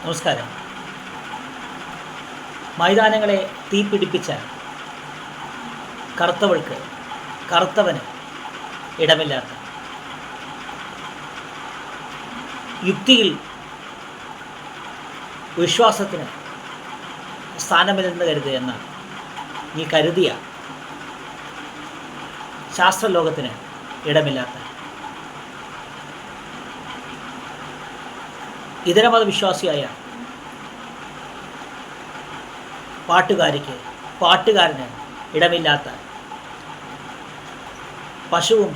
നമസ്കാരം. മൈതാനങ്ങളെ തീപിടിപ്പിച്ച കറുത്തവൾക്ക് കറുത്തവന് ഇടമില്ലാത്ത, യുക്തിയിൽ വിശ്വാസത്തിന് സ്ഥാനമില്ലെന്ന് കരുതുക എന്ന നീ കരുതിയ ശാസ്ത്രലോകത്തിന് ഇടമില്ലാത്ത, ഇതരമത വിശ്വാസിയായ പാട്ടുകാരന് ഇടമില്ലാത്ത, പശുവും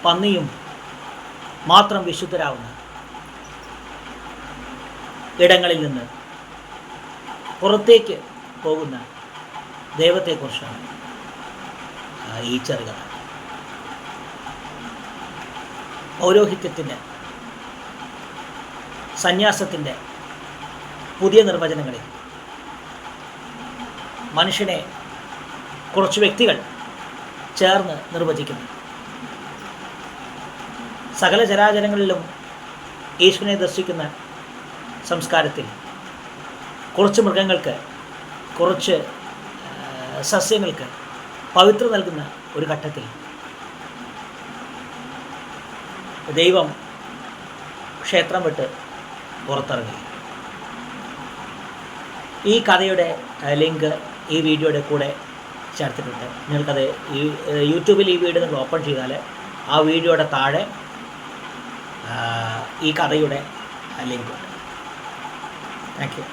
പന്നിയും മാത്രം വിശുദ്ധരാവുന്ന ഇടങ്ങളിൽ നിന്ന് പുറത്തേക്ക് പോകുന്ന ദൈവത്തെക്കുറിച്ചാണ് ഈ ചെറുകഥ. പൗരോഹിത്യത്തിൻ്റെ, സന്യാസത്തിൻ്റെ പുതിയ നിർവചനങ്ങളിൽ മനുഷ്യനെ കുറച്ച് വ്യക്തികൾ ചേർന്ന് നിർവചിക്കുന്നു. സകല ചരാചരങ്ങളിലും യേശുവിനെ ദർശിക്കുന്ന സംസ്കാരത്തിൽ കുറച്ച് മൃഗങ്ങൾക്ക്, കുറച്ച് സസ്യങ്ങൾക്ക് പവിത്ര നൽകുന്ന ഒരു ഘട്ടത്തിൽ ദൈവം ക്ഷേത്രം വിട്ട് പുറത്തിറങ്ങി. ഈ കഥയുടെ ലിങ്ക് ഈ വീഡിയോയുടെ കൂടെ ചേർത്തിട്ടുണ്ട്. നിങ്ങൾക്കത് യൂട്യൂബിൽ ഈ വീഡിയോ നിങ്ങൾ ഓപ്പൺ ചെയ്താൽ ആ വീഡിയോയുടെ താഴെ ഈ കഥയുടെ ലിങ്കുണ്ട്. Thank you.